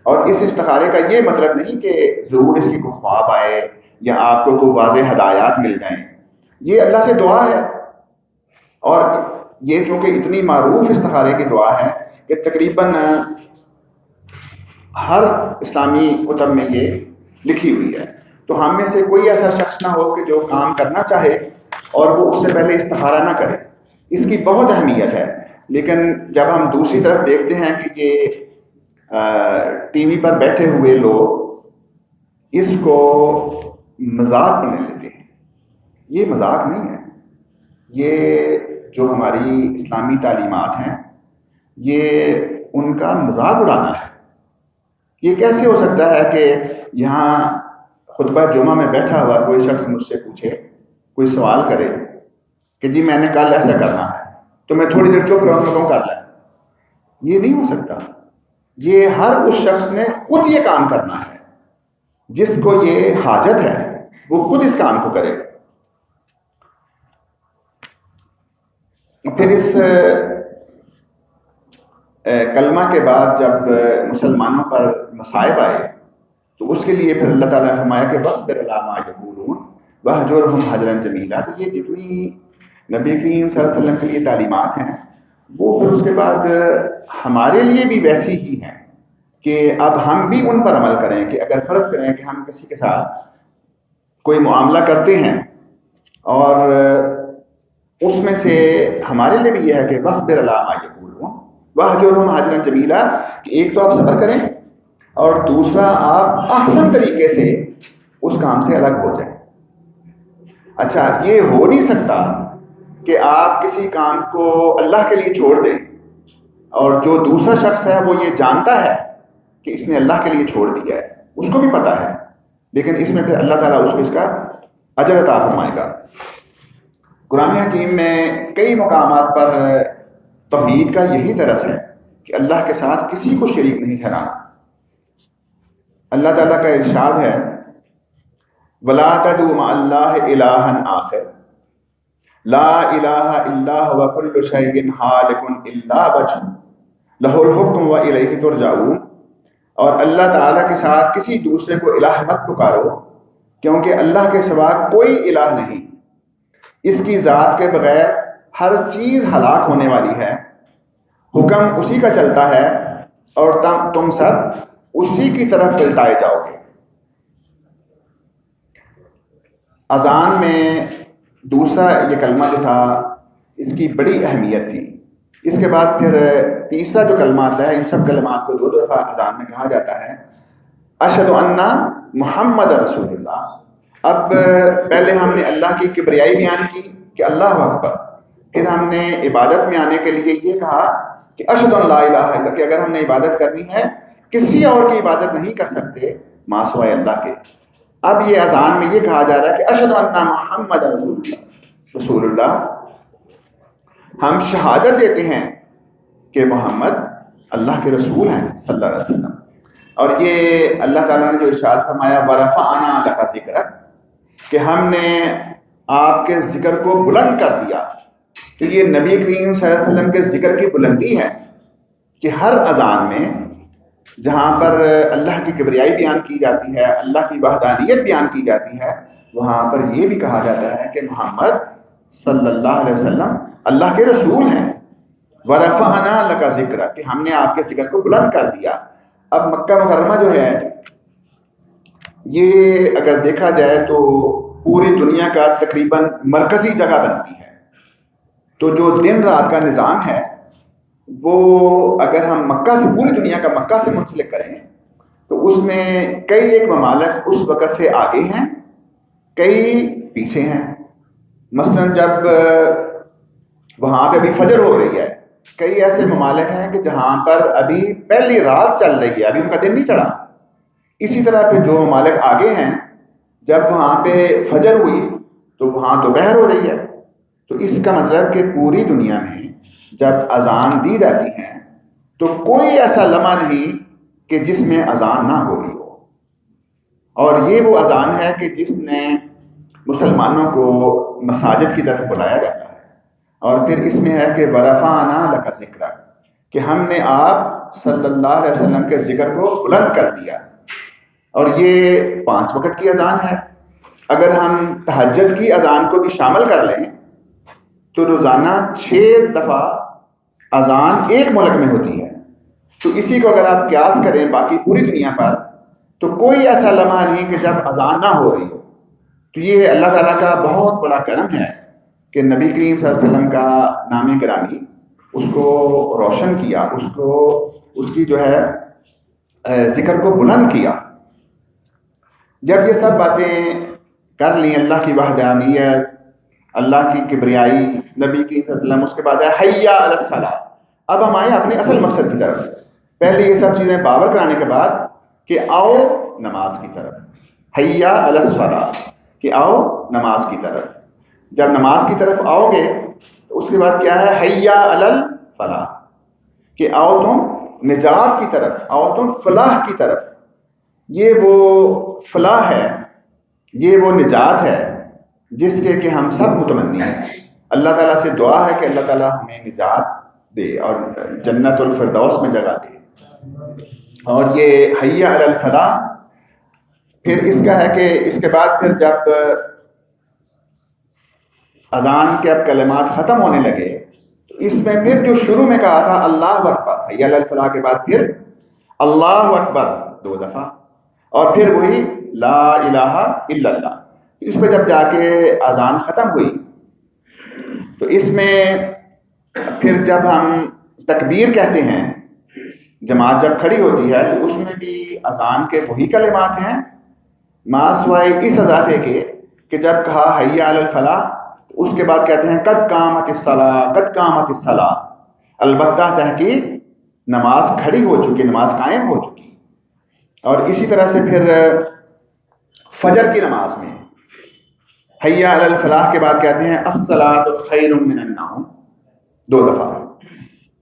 اور اس استخارے کا یہ مطلب نہیں کہ ضرور اس کی کوئی خواب آئے یا آپ کو کوئی واضح ہدایات مل جائیں، یہ اللہ سے دعا ہے، اور یہ چونکہ اتنی معروف استخارے کی دعا ہے کہ تقریباً ہر اسلامی کتب میں یہ لکھی ہوئی ہے، تو ہم میں سے کوئی ایسا شخص نہ ہو کہ جو کام کرنا چاہے اور وہ اس سے پہلے استخارہ نہ کرے۔ اس کی بہت اہمیت ہے، لیکن جب ہم دوسری طرف دیکھتے ہیں کہ یہ ٹی وی پر بیٹھے ہوئے لوگ اس کو مذاق بنا لیتے ہیں، یہ مذاق نہیں ہے، یہ جو ہماری اسلامی تعلیمات ہیں یہ ان کا مذاق اڑانا ہے۔ یہ کیسے ہو سکتا ہے کہ یہاں خطبہ جمعہ میں بیٹھا ہوا کوئی شخص مجھ سے پوچھے، کوئی سوال کرے کہ جی میں نے کل ایسا کرنا ہے، تو میں تھوڑی دیر چپ رہوں تو کر لیں؟ یہ نہیں ہو سکتا۔ یہ ہر اس شخص نے خود یہ کام کرنا ہے، جس کو یہ حاجت ہے وہ خود اس کام کو کرے۔ پھر اس کلمہ کے بعد جب مسلمانوں پر مصائب آئے تو اس کے لیے پھر اللہ تعالیٰ نے فرمایا کہ وَاصْبِرْ عَلَىٰ مَا يَقُولُونَ وَاهْجُرْهُمْ هَجْرًا جَمِيلًا۔ تو یہ جتنی نبی کریم صلی اللہ علیہ وسلم کے لیے تعلیمات ہیں وہ پھر اس کے بعد ہمارے لیے بھی ویسی ہی ہیں کہ اب ہم بھی ان پر عمل کریں کہ اگر فرض کریں کہ ہم کسی کے ساتھ کوئی معاملہ کرتے ہیں اور اس میں سے ہمارے لیے بھی یہ ہے کہ وَاصْبِرْ عَلَىٰ مَا يَقُولُونَ وَاهْجُرْهُمْ هَجْرًا جَمِيلًا، کہ ایک تو آپ صبر کریں اور دوسرا آپ احسن طریقے سے اس کام سے الگ ہو جائیں۔ اچھا، یہ ہو نہیں سکتا کہ آپ کسی کام کو اللہ کے لیے چھوڑ دیں اور جو دوسرا شخص ہے وہ یہ جانتا ہے کہ اس نے اللہ کے لیے چھوڑ دیا ہے، اس کو بھی پتہ ہے، لیکن اس میں پھر اللہ تعالیٰ اس کو اس کا اجر عطا فرمائے گا۔ قرآن حکیم میں کئی مقامات پر توحید کا یہی درس ہے کہ اللہ کے ساتھ کسی کو شریک نہیں ٹھہرانا۔ اللہ تعالیٰ کا ارشاد ہے وَلَا تَدْعُ مَعَ اللَّهِ إِلَٰهًا آخَرَ لَا إِلَٰهَ إِلَّا هُوَ كُلُّ شَيْءٍ هَالِكٌ إِلَّا وَجْهَهُ لَهُ الْحُكْمُ وَإِلَيْهِ تُرْجَعُونَ۔ اور اللہ تعالیٰ کے ساتھ کسی دوسرے کو الہ مت پکارو، کیونکہ اللہ کے سوا کوئی الہ نہیں، اس کی ذات کے بغیر ہر چیز ہلاک ہونے والی ہے، حکم اسی کا چلتا ہے اور تم سب اسی کی طرف پلٹائے جاؤ گے۔ اذان میں دوسرا یہ کلمہ جو تھا اس کی بڑی اہمیت تھی۔ اس کے بعد پھر تیسرا جو کلمہ آتا ہے، ان سب کلمات کو دو دفعہ اذان میں کہا جاتا ہے، اشہد ان محمد رسول اللہ۔ اب پہلے ہم نے اللہ کی کبریائی بیان کی کہ اللہ اکبر، پھر ہم نے عبادت میں آنے کے لیے یہ کہا کہ اشہد ان لا الہ الا اللہ، کہ اگر ہم نے عبادت کرنی ہے کسی اور کی عبادت نہیں کر سکتے ما سوائے اللہ کے۔ اب یہ اذان میں یہ کہا جا رہا ہے کہ اشہد ان محمد رسول اللہ، ہم شہادت دیتے ہیں کہ محمد اللہ کے رسول ہیں صلی اللہ علیہ وسلم۔ اور یہ اللہ تعالیٰ نے جو ارشاد فرمایا وَرَفَعْنَا لَكَ ذِكْرَكَ، کہ ہم نے آپ کے ذکر کو بلند کر دیا۔ تو یہ نبی کریم صلی اللہ علیہ وسلم کے ذکر کی بلندی ہے کہ ہر اذان میں جہاں پر اللہ کی کبریائی بیان کی جاتی ہے، اللہ کی وحدانیت بیان کی جاتی ہے، وہاں پر یہ بھی کہا جاتا ہے کہ محمد صلی اللہ علیہ وسلم اللہ کے رسول ہیں۔ وَرَفَعْنَا لَكَ ذِكْرَكَ، کہ ہم نے آپ کے ذکر کو بلند کر دیا۔ اب مکہ مکرمہ جو ہے یہ اگر دیکھا جائے تو پوری دنیا کا تقریباً مرکزی جگہ بنتی ہے، تو جو دن رات کا نظام ہے وہ اگر ہم مکہ سے، پوری دنیا کا مکہ سے منسلک کریں تو اس میں کئی ایک ممالک اس وقت سے آگے ہیں، کئی پیچھے ہیں۔ مثلا جب وہاں پہ ابھی فجر ہو رہی ہے، کئی ایسے ممالک ہیں کہ جہاں پر ابھی پہلی رات چل رہی ہے، ابھی ان کا دن نہیں چڑھا۔ اسی طرح پھر جو ممالک آگے ہیں، جب وہاں پہ فجر ہوئی تو وہاں دوپہر ہو رہی ہے۔ تو اس کا مطلب کہ پوری دنیا میں جب اذان دی جاتی ہے تو کوئی ایسا لمحہ نہیں کہ جس میں اذان نہ ہو رہی ہو۔ اور یہ وہ اذان ہے کہ جس نے مسلمانوں کو مساجد کی طرف بلایا جاتا ہے۔ اور پھر اس میں ہے کہ وَرَفَعْنَا لَكَ ذِكْرَكَ، کہ ہم نے آپ صلی اللہ علیہ وسلم کے ذکر کو بلند کر دیا۔ اور یہ 5 وقت کی اذان ہے۔ اگر ہم تہجد کی اذان کو بھی شامل کر لیں تو روزانہ 6 دفعہ اذان ایک ملک میں ہوتی ہے. تو اسی کو اگر آپ قیاس کریں باقی پوری دنیا پر تو کوئی ایسا لمحہ نہیں کہ جب اذان نہ ہو رہی ہو. تو یہ اللہ تعالیٰ کا بہت بڑا کرم ہے کہ نبی کریم صلی اللہ علیہ وسلم کا نام گرامی اس کو روشن کیا، اس کی جو ہے ذکر کو بلند کیا. جب یہ سب باتیں کر لیں، اللہ کی وحدانیت، اللہ کی کبریائی، نبی کریم صلی اللہ علیہ وسلم، اس کے بعد ہے حی علی الصلاۃ. اب ہم آئے اپنے اصل مقصد کی طرف. پہلے یہ سب چیزیں باور کرانے کے بعد کہ آؤ نماز کی طرف، حی علی الصلاۃ، کہ آؤ نماز کی طرف. جب نماز کی طرف آؤ گے تو اس کے بعد کیا ہے، حی علی الفلاح، کہ آؤ تم نجات کی طرف، آؤ تم فلاح کی طرف. یہ وہ فلاح ہے، یہ وہ نجات ہے جس کے کہ ہم سب متمنی ہیں. اللہ تعالیٰ سے دعا ہے کہ اللہ تعالیٰ ہمیں نجات دے اور جنت الفردوس میں جگہ دے. اور یہ حی علی الفلاح پھر اس کا ہے کہ اس کے بعد پھر جب اذان کے اب کلمات ختم ہونے لگے تو اس میں پھر جو شروع میں کہا تھا اللہ اکبر، حی علی الفلاح کے بعد پھر اللہ اکبر 2 دفعہ، اور پھر وہی لا الہ الا اللہ. اس پہ جب جا کے اذان ختم ہوئی تو اس میں پھر جب ہم تکبیر کہتے ہیں، جماعت جب کھڑی ہوتی ہے تو اس میں بھی اذان کے وہی کلمات ہیں، ما سوائے اس اضافے کے کہ جب کہا حی علی الفلاح تو اس کے بعد کہتے ہیں قد قامت الصلاۃ، قد قامت الصلاۃ، البتہ تحقیق نماز کھڑی ہو چکی، نماز قائم ہو چکی. اور اسی طرح سے پھر فجر کی نماز میں حی علی الفلاح کے بعد کہتے ہیں الصلاۃ خیر من النوم 2 دفعہ،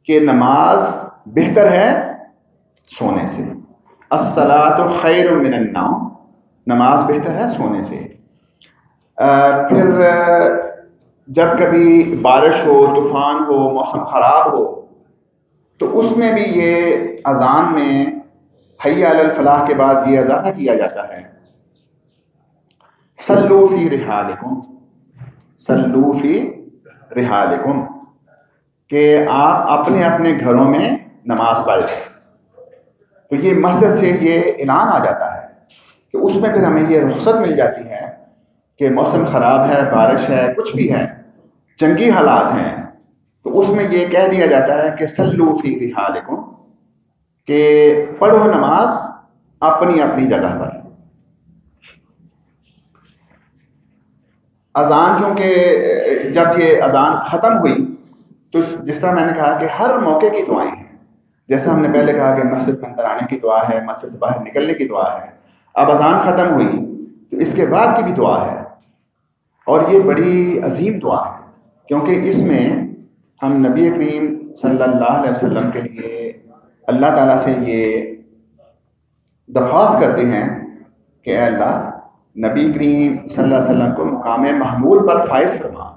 کہ نماز بہتر ہے سونے سے. الصلاۃ خیر من النوم، نماز بہتر ہے سونے سے. پھر جب کبھی بارش ہو، طوفان ہو، موسم خراب ہو تو اس میں بھی یہ اذان میں حی علی الفلاح کے بعد یہ اضافہ کیا جاتا ہے صلو فی رحالکم، صلو فی رحالکم، کہ آپ اپنے اپنے گھروں میں نماز پڑھیں. تو یہ مسجد سے یہ اعلان آ جاتا ہے کہ اس میں پھر ہمیں یہ رخصت مل جاتی ہے کہ موسم خراب ہے، بارش ہے، کچھ بھی ہے، جنگی حالات ہیں، تو اس میں یہ کہہ دیا جاتا ہے کہ صلو فی رحالکم، کہ پڑھو نماز اپنی اپنی جگہ پر. اذان چونکہ جب یہ اذان ختم ہوئی تو جس طرح میں نے کہا کہ ہر موقع کی دعائیں ہیں. جیسا ہم نے پہلے کہا کہ مسجد میں اندر آنے کی دعا ہے، مسجد سے باہر نکلنے کی دعا ہے، اب اذان ختم ہوئی تو اس کے بعد کی بھی دعا ہے. اور یہ بڑی عظیم دعا ہے کیونکہ اس میں ہم نبی کریم صلی اللہ علیہ وسلم کے لیے اللہ تعالیٰ سے یہ درخواست کرتے ہیں کہ اے اللہ، نبی کریم صلی اللہ علیہ وسلم کو مقام محمود پر فائز فرما.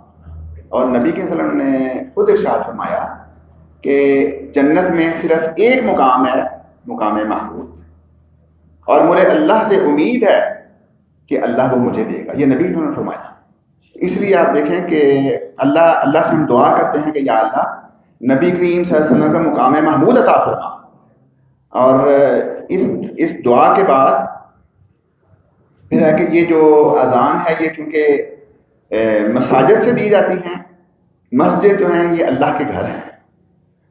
اور نبی کریم صلی اللہ علیہ وسلم نے خود ارشاد فرمایا کہ جنت میں صرف ایک مقام ہے، مقام محمود، اور مجھے اللہ سے امید ہے کہ اللہ وہ مجھے دے گا. یہ نبی صلی اللہ علیہ وسلم نے فرمایا. اس لیے آپ دیکھیں کہ اللہ سے ہم دعا کرتے ہیں کہ یا اللہ، نبی کریم صلی اللہ علیہ وسلم کا مقام محمود عطا فرما. اور اس دعا کے بعد پھر ہے کہ یہ جو اذان ہے یہ چونکہ مساجد سے دی جاتی ہیں، مسجد جو ہیں یہ اللہ کے گھر ہیں،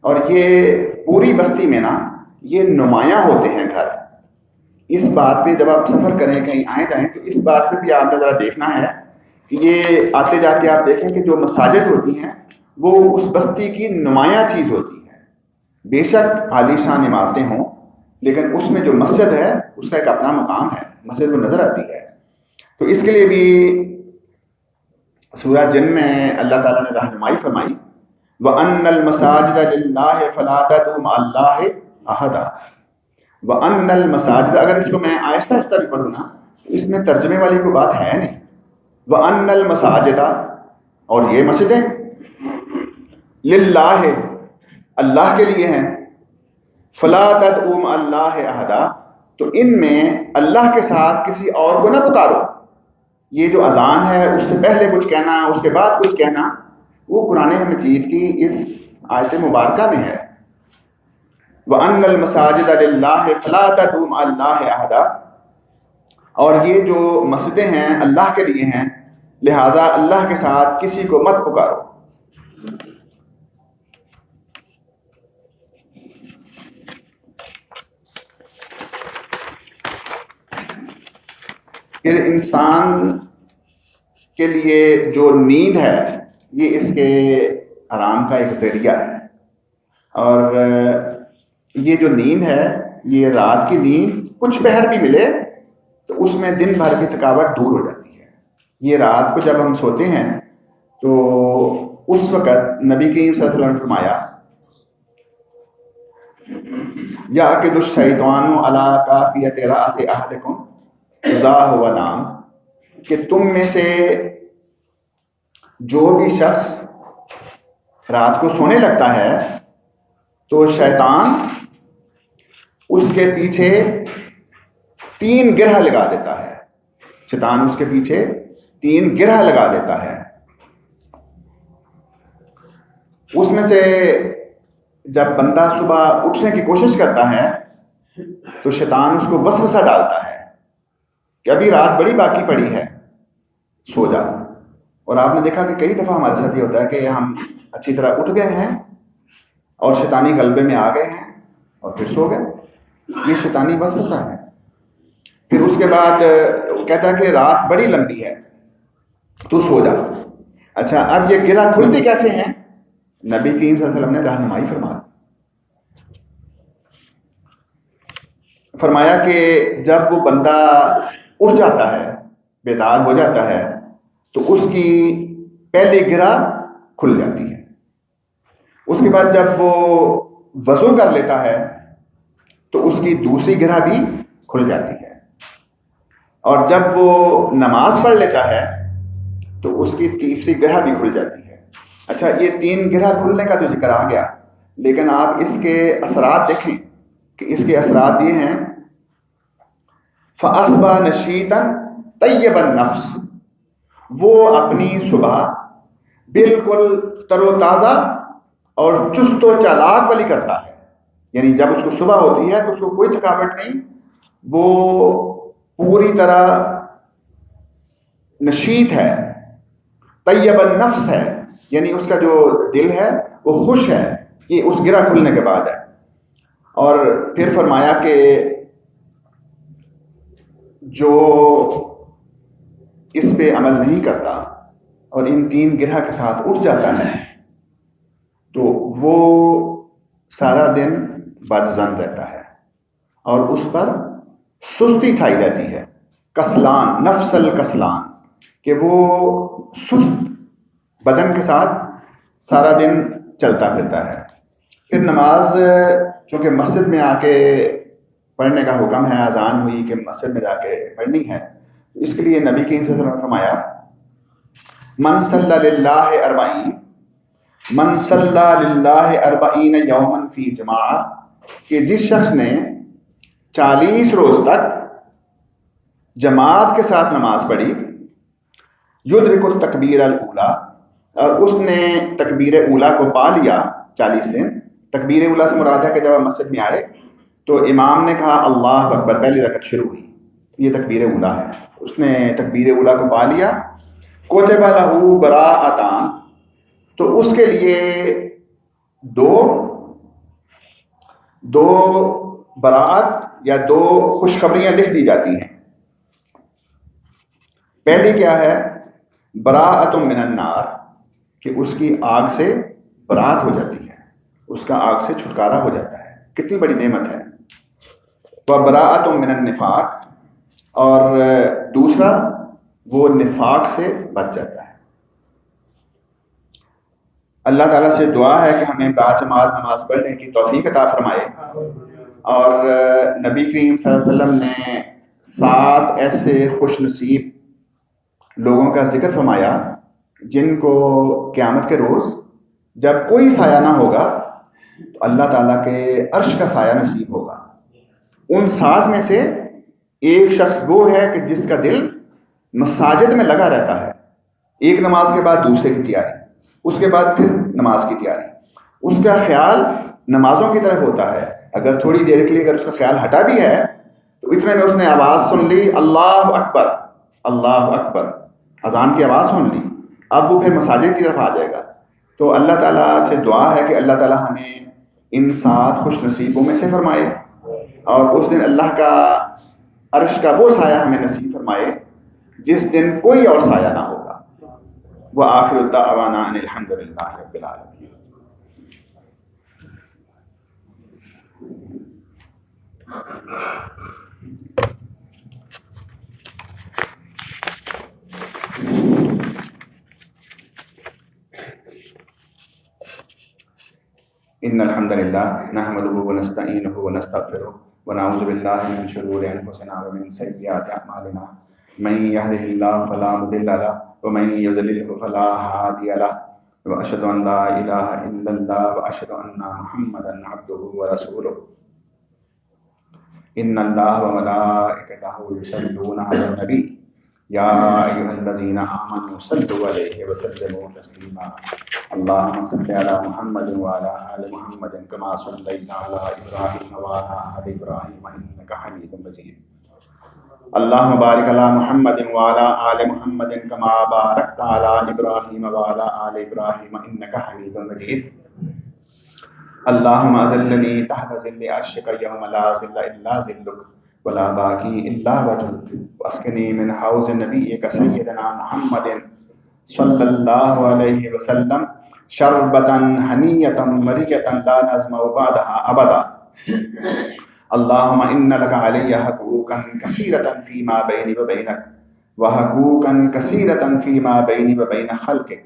اور یہ پوری بستی میں نا یہ نمایاں ہوتے ہیں گھر. اس بات پہ جب آپ سفر کریں، کہیں آئے جائیں، تو اس بات پہ بھی آپ نے ذرا دیکھنا ہے کہ یہ آتے جاتے آپ دیکھیں کہ جو مساجد ہوتی ہیں وہ اس بستی کی نمایاں چیز ہوتی ہے. بے شک عالی شان عمارتیں ہوں، لیکن اس میں جو مسجد ہے اس کا ایک اپنا مقام ہے، مسجد وہ نظر آتی ہے. تو اس کے لیے بھی سورہ جن میں اللہ تعالیٰ نے رہنمائی فرمائی، وَأَنَّ الْمَسَاجِدَ لِلَّهِ فَلَا تَدْعُوا مَعَ اللَّهِ أَحَدًا. وَأَنَّ الْمَسَاجِدَ، اگر اس کو میں آہستہ آہستہ بھی پڑھوں نا تو اس میں ترجمے والی کوئی بات ہے نہیں. وَأَنَّ الْمَسَاجِدَ، اور یہ مسجدیں للہ، اللہ کے لیے ہیں، فلا تدعوا مع اللہ احدا، تو ان میں اللہ کے ساتھ کسی اور کو نہ پکارو. یہ جو اذان ہے اس سے پہلے کچھ کہنا، اس کے بعد کچھ کہنا، وہ قرآن مجید کی اس آیت مبارکہ میں ہے، وَأَنَّ الْمَسَاجِدَ لِلَّهِ فَلَا تَدْعُوا مَعَ اللَّهِ أَحَدًا، اور یہ جو مسجدیں ہیں اللہ کے لیے ہیں، لہٰذا اللہ کے ساتھ کسی کو مت پکارو۔ پھر انسان کے لیے جو نیند ہے یہ اس کے آرام کا ایک ذریعہ ہے، اور یہ جو نیند ہے یہ رات کی نیند کچھ پہر بھی ملے تو اس میں دن بھر کی تھکاوٹ دور ہو جاتی ہے۔ یہ رات کو جب ہم سوتے ہیں تو اس وقت نبی کریم صلی اللہ علیہ وسلم نے فرمایا یعقد الشیطان علی قافیۃ رأس احدکم اذا هو نام، کہ تم میں سے جو بھی شخص رات کو سونے لگتا ہے تو شیطان اس کے پیچھے 3 گرہ لگا دیتا ہے، شیطان اس کے پیچھے 3 گرہ لگا دیتا ہے۔ اس میں سے جب بندہ صبح اٹھنے کی کوشش کرتا ہے تو شیطان اس کو وسوسہ ڈالتا ہے کہ ابھی رات بڑی باقی پڑی ہے، سو جا۔ اور آپ نے دیکھا کہ کئی دفعہ ہمارے ساتھ یہ ہوتا ہے کہ ہم اچھی طرح اٹھ گئے ہیں اور شیطانی غلبے میں آ گئے ہیں اور پھر سو گئے۔ یہ شیطانی وسوسہ ہے۔ پھر اس کے بعد کہتا ہے کہ رات بڑی لمبی ہے تو سو جا۔ اچھا، اب یہ گرہ کھلتی کیسے ہیں؟ نبی کریم صلی اللہ علیہ وسلم نے رہنمائی فرمایا کہ جب وہ بندہ اٹھ جاتا ہے، بیدار ہو جاتا ہے، تو اس کی پہلی گرہ کھل جاتی ہے۔ اس کے بعد جب وہ وضو کر لیتا ہے تو اس کی دوسری گرہ بھی کھل جاتی ہے، اور جب وہ نماز پڑھ لیتا ہے تو اس کی تیسری گرہ بھی کھل جاتی ہے۔ اچھا، یہ 3 گرہ کھلنے کا تو ذکر آ گیا، لیکن آپ اس کے اثرات دیکھیں کہ اس کے اثرات یہ ہیں فَأَصْبَحَ نَشِيطًا طَيِّبَ النَّفْسِ، وہ اپنی صبح بالکل تر و تازہ اور چست و چالاک والی کرتا ہے، یعنی جب اس کو صبح ہوتی ہے تو اس کو کوئی تھکاوٹ نہیں، وہ پوری طرح نشیط ہے، طیب النفس ہے، یعنی اس کا جو دل ہے وہ خوش ہے۔ یہ اس گرہ کھلنے کے بعد ہے۔ اور پھر فرمایا کہ جو اس پہ عمل نہیں کرتا اور ان 3 گرہ کے ساتھ اٹھ جاتا ہے تو وہ سارا دن بدظن رہتا ہے اور اس پر سستی چھائی رہتی ہے، کسلان، نفس الکسلان، کہ وہ سست بدن کے ساتھ سارا دن چلتا پھرتا ہے۔ پھر نماز چونکہ مسجد میں آ کے پڑھنے کا حکم ہے، اذان ہوئی کہ مسجد میں جا کے پڑھنی ہے، اس کے لیے نبی کریم صلی اللہ علیہ وسلم نے فرمایا من صلی للہ اربعین، من صلی للہ اربعین یوما فی جماعہ، کہ جس شخص نے 40 روز تک جماعت کے ساتھ نماز پڑھی، یدرک التکبیر الاولی، اور اس نے تکبیر اولیٰ کو پا لیا 40 دن۔ تکبیر اولیٰ سے مراد ہے کہ جب آپ مسجد میں آئے تو امام نے کہا اللہ اکبر، پہلی رکعت شروع ہوئی، یہ تکبیر اولیٰ ہے، اس نے تکبیر اولیٰ کو پا لیا، کتب لہ براءتان، تو اس کے لیے دو براءت یا 2 خوشخبریاں لکھ دی جاتی ہیں۔ پہلی کیا ہے؟ براءت من النار، کہ اس کی آگ سے برات ہو جاتی ہے، اس کا آگ سے چھٹکارا ہو جاتا ہے، کتنی بڑی نعمت ہے۔ وبراءت من النفاق، اور دوسرا وہ نفاق سے بچ جاتا ہے۔ اللہ تعالیٰ سے دعا ہے کہ ہمیں باجماعت نماز پڑھنے کی توفیق عطا فرمائے، اور نبی کریم صلی اللہ علیہ وسلم نے 7 ایسے خوش نصیب لوگوں کا ذکر فرمایا جن کو قیامت کے روز جب کوئی سایہ نہ ہوگا تو اللہ تعالیٰ کے عرش کا سایہ نصیب ہوگا۔ ان 7 میں سے ایک شخص وہ ہے کہ جس کا دل مساجد میں لگا رہتا ہے، ایک نماز کے بعد دوسرے کی تیاری، اس کے بعد پھر نماز کی تیاری. اس کا خیال نمازوں کی طرف ہوتا ہے. اگر تھوڑی دیر کے لیے اگر اس کا خیال ہٹا بھی ہے تو اتنے میں اس نے آواز سن لی اللہ اکبر اللہ اکبر، اذان کی آواز سن لی، اب وہ پھر مساجد کی طرف آ جائے گا. تو اللہ تعالیٰ سے دعا ہے کہ اللہ تعالیٰ ہمیں ان 7 خوش نصیبوں میں سے فرمائے، اور اس دن اللہ کا عرش کا وہ سایہ ہمیں نصیب فرمائے جس دن کوئی اور سایہ نہ ہوگا. وآخر الدعوانا ان الحمد للہ رب العالمین. ان الحمد للہ نحمده ونستعینه ونستغفره ونعوذ باللہ من شرور انفسنا ومن سیئات اعمالنا من يهده الله فلا مضل له ومن يضلل فلا هادي له واشهد ان لا اله الا الله واشهد ان محمدا عبده ورسوله. ان الله وملائكته يصلون على النبي يا ايها الذين امنوا صلوا عليه وسلموا تسليما. اللهم صل على محمد وعلى آل محمد كما صليت على إبراهيم وعلى آل إبراهيم إنك حميد مجيد. اللهم بارك على محمد وعلى آل محمد كما باركت على إبراهيم وعلى آل إبراهيم إنك حميد مجيد. اللهم أظلني تحت ظل عرشك يوم لا ظل إلا ظلك ولا باقي إلا وجهك واسقني من حوض نبيك سيدنا محمد صلی اللہ علیہ وسلم شربتاً حنیتاً مریتاً لا نظمع بعدها ابدا. اللہم ان لک علی حقوقاً کثیرتاً فیما بینی وبینک وحقوقاً کثیرتاً فیما بینی وبین خلقک.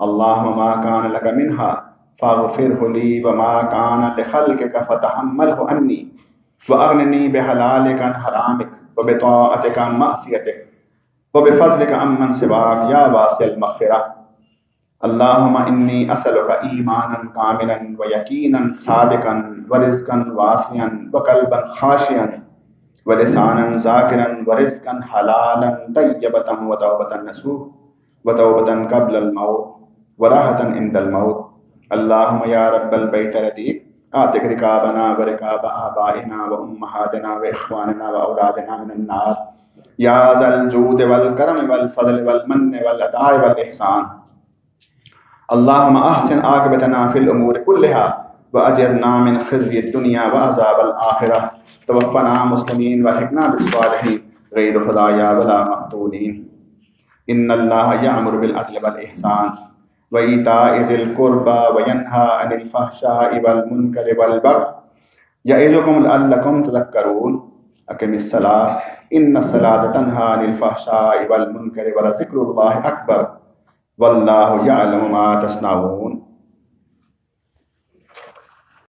اللہم ما کان لک منہا فاغفرہ لی وما کان لخلقک فتحملہ عنی واغننی بحلالک عن حرامک وبطاعتک عن معصیتک وبفضلك عمن سواك يا واسع المغفرة. اللهم إني أسألك إيمانا كاملا ويقينا صادقا ورزقا واسعا وقلبا خاشعا ولسانا ذاكرا ورزقا حلالا طيبة وتوبة نصوح وتوبة قبل الموت وراحة عند الموت. اللهم يا رب البيت العتيق آتك ركابنا وركاب آبائنا وأمهاتنا وإخواننا وأولادنا من النار یا ذا الجود والکرم والفضل والمن والعطاء والإحسان. اللهم احسن عاقبتنا في الامور كلها واجرنا من خزي الدنيا وعذاب الآخرة. توفنا مسلمين والحقنا بالصالحين غير خزايا ولا مفتونين. ان الله يأمر بالعدل والإحسان وإيتاء ذي القربى وينهى عن الفحشاء والمنكر والبغي يعظكم لعلكم تذكرون. اقم الصلاة ان الصلاة تنہی عن الفحشاء والمنکر ولذکر اللہ اکبر واللہ یعلم ما تصنعون.